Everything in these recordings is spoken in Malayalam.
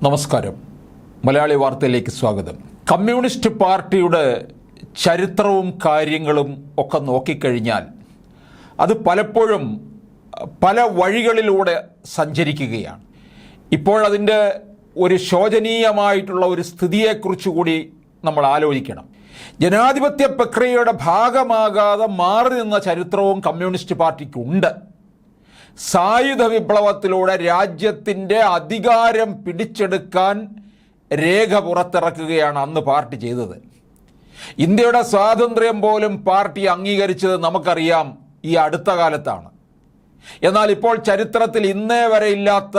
നമസ്കാരം. മലയാളി വാർത്തയിലേക്ക് സ്വാഗതം. കമ്മ്യൂണിസ്റ്റ് പാർട്ടിയുടെ ചരിത്രവും കാര്യങ്ങളും ഒക്കെ നോക്കിക്കഴിഞ്ഞാൽ അത് പലപ്പോഴും പല വഴികളിലൂടെ സഞ്ചരിക്കുകയാണ്. ഇപ്പോഴതിൻ്റെ ഒരു ശോചനീയമായിട്ടുള്ള ഒരു സ്ഥിതിയെക്കുറിച്ച് കൂടി നമ്മൾ ആലോചിക്കണം. ജനാധിപത്യ പ്രക്രിയയുടെ ഭാഗമാകാതെ മാറി നിന്ന ചരിത്രവും കമ്മ്യൂണിസ്റ്റ് പാർട്ടിക്കുണ്ട്. സായുധ വിപ്ലവത്തിലൂടെ രാജ്യത്തിൻ്റെ അധികാരം പിടിച്ചെടുക്കാൻ രേഖ പുറത്തിറക്കുകയാണ് അന്ന് പാർട്ടി ചെയ്തത്. ഇന്ത്യയുടെ സ്വാതന്ത്ര്യം പോലും പാർട്ടി അംഗീകരിച്ചത് നമുക്കറിയാം ഈ അടുത്ത കാലത്താണ്. എന്നാൽ ഇപ്പോൾ ചരിത്രത്തിൽ ഇന്നേ വരെ ഇല്ലാത്ത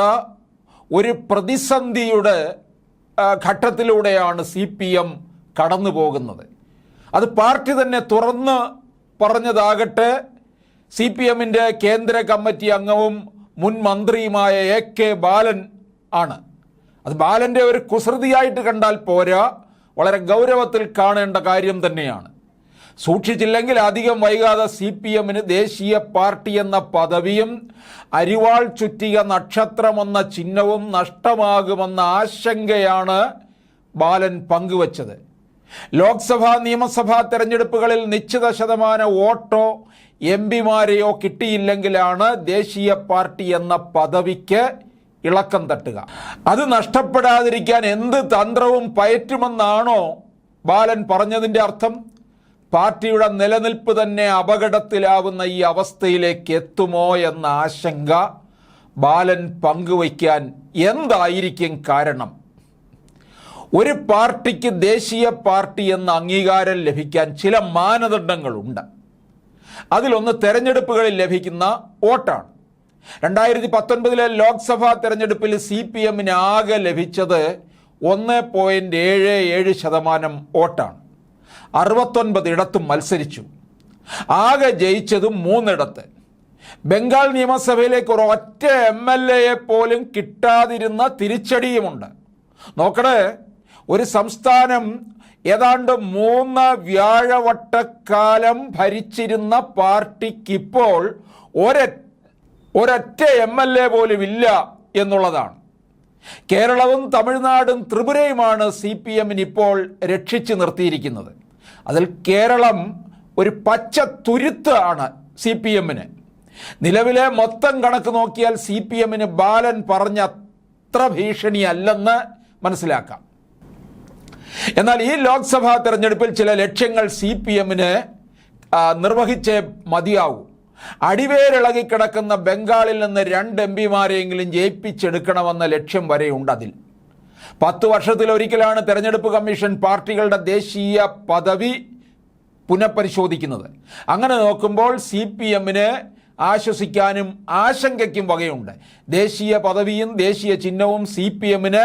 ഒരു പ്രതിസന്ധിയുടെ ഘട്ടത്തിലൂടെയാണ് CPM കടന്നു പോകുന്നത്. അത് പാർട്ടി തന്നെ തുറന്ന് പറഞ്ഞതാകട്ടെ CPMൻ്റെ കേന്ദ്ര കമ്മിറ്റി അംഗവും മുൻ മന്ത്രിയുമായ AK ബാലൻ ആണ്. അത് ബാലൻ്റെ ഒരു കുസൃതിയായിട്ട് കണ്ടാൽ പോരാ, വളരെ ഗൗരവത്തിൽ കാണേണ്ട കാര്യം തന്നെയാണ്. സൂക്ഷിച്ചില്ലെങ്കിൽ അധികം വൈകാതെ CPMന് ദേശീയ പാർട്ടി എന്ന പദവിയും അരിവാൾ ചുറ്റിക നക്ഷത്രമെന്ന ചിഹ്നവും നഷ്ടമാകുമെന്ന ആശങ്കയാണ് ബാലൻ പങ്കുവച്ചത്. ലോക്സഭാ നിയമസഭാ തെരഞ്ഞെടുപ്പുകളിൽ നിശ്ചിത ശതമാനം വോട്ടോ MP-മാരെയോ കിട്ടിയില്ലെങ്കിലാണ് ദേശീയ പാർട്ടി എന്ന പദവിക്ക് ഇളക്കം തട്ടുക. അത് നഷ്ടപ്പെടാതിരിക്കാൻ എന്ത് തന്ത്രവും പയറ്റുമെന്നാണോ ബാലൻ പറഞ്ഞതിൻ്റെ അർത്ഥം? പാർട്ടിയുടെ നിലനിൽപ്പ് തന്നെ അപകടത്തിലാവുന്ന ഈ അവസ്ഥയിലേക്ക് എത്തുമോ എന്ന ആശങ്ക ബാലൻ പങ്കുവയ്ക്കാൻ എന്തായിരിക്കും കാരണം? ഒരു പാർട്ടിക്ക് ദേശീയ പാർട്ടി എന്ന അംഗീകാരം ലഭിക്കാൻ ചില മാനദണ്ഡങ്ങളുണ്ട്. അതിലൊന്ന് തെരഞ്ഞെടുപ്പുകളിൽ ലഭിക്കുന്ന വോട്ടാണ്. 2019 ലോക്സഭാ തെരഞ്ഞെടുപ്പിൽ CPMന് ആകെ ലഭിച്ചത് 1.77% വോട്ടാണ്. 69 ഇടത്തും മത്സരിച്ചു. ആകെ ജയിച്ചതും 3 ഇടത്ത്. ബംഗാൾ നിയമസഭയിലേക്ക് ഒരു ഒറ്റ MLA പോലും കിട്ടാതിരുന്ന തിരിച്ചടിയുമുണ്ട്. നോക്കണേ, ഒരു സംസ്ഥാനം ഏതാണ്ട് 3 വ്യാഴവട്ടക്കാലം ഭരിച്ചിരുന്ന പാർട്ടിക്കിപ്പോൾ ഒരൊറ്റ MLA പോലും ഇല്ല എന്നുള്ളതാണ്. കേരളവും തമിഴ്നാടും ത്രിപുരയുമാണ് CPMന് ഇപ്പോൾ രക്ഷിച്ചു നിർത്തിയിരിക്കുന്നത്. അതിൽ കേരളം ഒരു പച്ച തുരുത്ത് ആണ് CPMന്. നിലവിലെ മൊത്തം കണക്ക് നോക്കിയാൽ CPMന് ബാലൻ പറഞ്ഞ അത്ര ഭീഷണിയല്ലെന്ന് മനസ്സിലാക്കാം. എന്നാൽ ഈ ലോക്സഭാ തെരഞ്ഞെടുപ്പിൽ ചില ലക്ഷ്യങ്ങൾ CPMന് നിർവഹിച്ചേ മതിയാവൂ. അടിവേരിളകിക്കിടക്കുന്ന ബംഗാളിൽ നിന്ന് 2 MP-മാരെയെങ്കിലും ജയിപ്പിച്ചെടുക്കണമെന്ന ലക്ഷ്യം വരെയുണ്ട്. അതിൽ 10 വർഷത്തിലൊരിക്കലാണ് തെരഞ്ഞെടുപ്പ് കമ്മീഷൻ പാർട്ടികളുടെ ദേശീയ പദവി പുനഃപരിശോധിക്കുന്നത്. അങ്ങനെ നോക്കുമ്പോൾ CPMന് ആശ്വസിക്കാനും ആശങ്കയ്ക്കും വകയുണ്ട്. ദേശീയ പദവിയും ദേശീയ ചിഹ്നവും CPMന്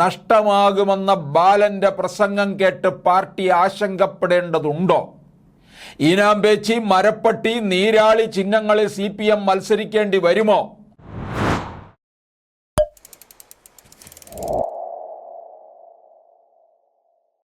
നഷ്ടമാകുമെന്ന ബാലൻ്റെ പ്രസംഗം കേട്ട് പാർട്ടി ആശങ്കപ്പെടേണ്ടതുണ്ടോ? ഈനാമ്പേച്ചി, മരപ്പട്ടി, നീരാളി ചിഹ്നങ്ങളിൽ CPM മത്സരിക്കേണ്ടി വരുമോ?